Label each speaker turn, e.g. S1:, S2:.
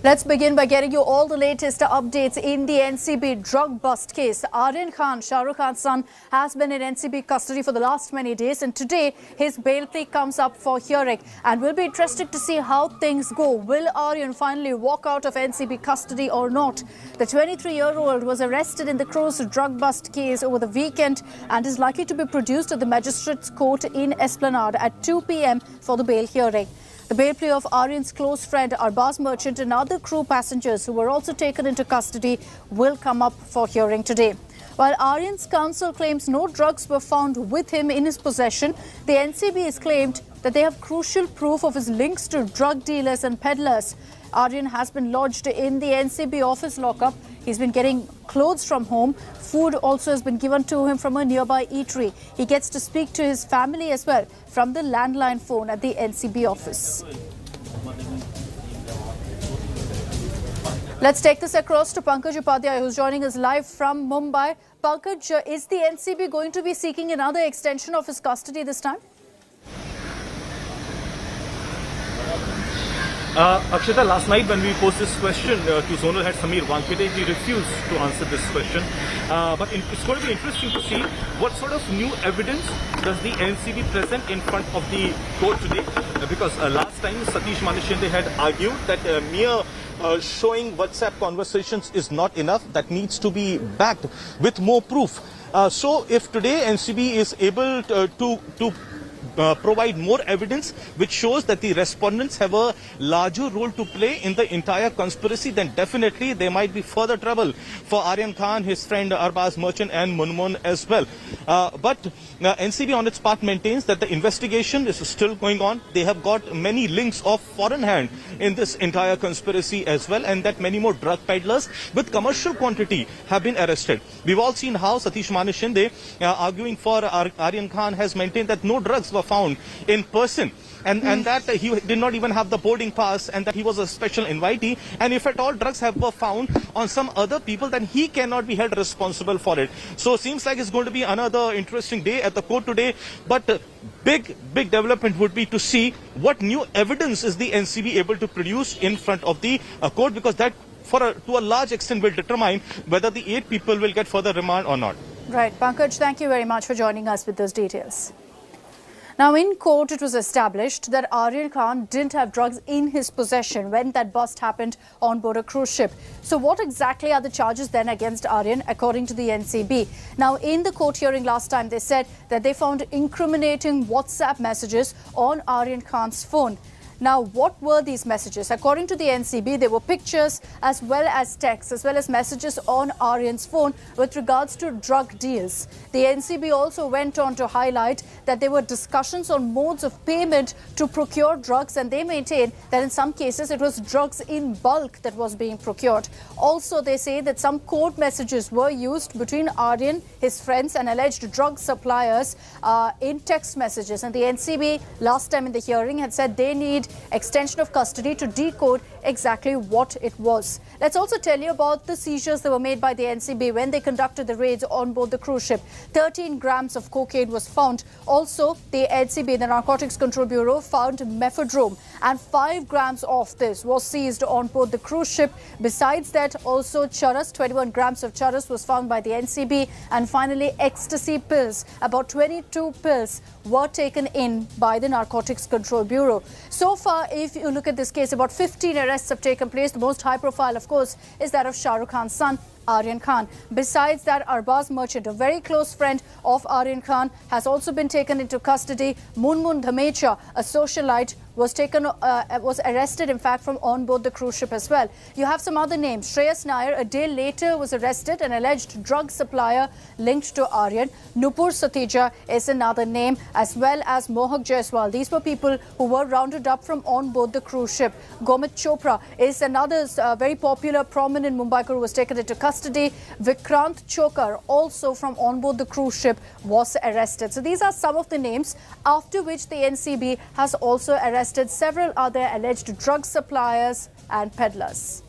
S1: Let's begin by getting you all the latest updates in the NCB drug bust case. Aryan Khan, Shah Rukh Khan's son, has been in NCB custody for the last many days, and today his bail plea comes up for hearing. And we'll be interested to see how things go. Will Aryan finally walk out of NCB custody or not? The 23-year-old was arrested in the Crows drug bust case over the weekend and is likely to be produced at the Magistrates Court in Esplanade at 2 p.m. for the bail hearing. The bail plea of Aryan's close friend Arbaz Merchant and other crew passengers who were also taken into custody will come up for hearing today. While Aryan's counsel claims no drugs were found with him in his possession, the NCB has claimed that they have crucial proof of his links to drug dealers and peddlers. Aryan has been lodged in the NCB office lockup. He's been getting clothes from home. Food also has been given to him from a nearby eatery. He gets to speak to his family as well from the landline phone at the NCB office. Let's take this across to Pankaj Upadhyay, who's joining us live from Mumbai. Pankaj, is the NCB going to be seeking another extension of his custody this time?
S2: Akshita, last night when we posed this question to Zonal Head Samir Wankhede, he refused to answer this question. But it's going to be interesting to see what sort of new evidence does the NCB present in front of the court today. Because last time Satish Manishinde had argued that mere showing WhatsApp conversations is not enough, that needs to be backed with more proof. So if today NCB is able to provide more evidence which shows that the respondents have a larger role to play in the entire conspiracy, then definitely there might be further trouble for Aryan Khan, his friend Arbaz Merchant and Munmun as well. But NCB on its part maintains that the investigation is still going on. They have got many links of foreign hand in this entire conspiracy as well, and that many more drug peddlers with commercial quantity have been arrested. We've all seen how Satish Manishinde, arguing for Aryan Khan, has maintained that no drugs were found in person, and that he did not even have the boarding pass, and that he was a special invitee, and if at all drugs were found on some other people, then he cannot be held responsible for it. So it seems like it's going to be another interesting day at the court today, but big development would be to see what new evidence is the NCB able to produce in front of the court, because that to a large extent will determine whether the 8 people will get further remand or not.
S1: Right, Pankaj, thank you very much for joining us with those details. Now, in court, it was established that Aryan Khan didn't have drugs in his possession when that bust happened on board a cruise ship. So what exactly are the charges then against Aryan, according to the NCB? Now, in the court hearing last time, they said that they found incriminating WhatsApp messages on Aryan Khan's phone. Now, what were these messages? According to the NCB, there were pictures as well as texts, as well as messages on Aryan's phone with regards to drug deals. The NCB also went on to highlight that there were discussions on modes of payment to procure drugs, and they maintain that in some cases it was drugs in bulk that was being procured. Also, they say that some code messages were used between Aryan, his friends and alleged drug suppliers in text messages. And the NCB last time in the hearing had said they need extension of custody to decode exactly what it was. Let's also tell you about the seizures that were made by the NCB when they conducted the raids on board the cruise ship. 13 grams of cocaine was found. Also, the NCB, the Narcotics Control Bureau, found mephedrone, and 5 grams of this was seized on board the cruise ship. Besides that, also charas, 21 grams of charas was found by the NCB, and finally ecstasy pills, about 22 pills were taken in by the Narcotics Control Bureau. So far, if you look at this case, about 15 arrests have taken place. The most high profile, of course, is that of Shah Rukh Khan's son, Aryan Khan. Besides that, Arbaz Merchant, a very close friend of Aryan Khan, has also been taken into custody. Munmun Dhamecha, a socialite, was arrested, in fact, from on board the cruise ship as well. You have some other names. Shreyas Nair, a day later, was arrested, an alleged drug supplier linked to Aryan. Nupur Satija is another name, as well as Mohak Jaiswal. These were people who were rounded up from on board the cruise ship. Gomit Chopra is another very popular, prominent Mumbaikar who was taken into custody. Vikrant Chokar, also from on board the cruise ship, was arrested. So these are some of the names, after which the NCB has also arrested several other alleged drug suppliers and peddlers.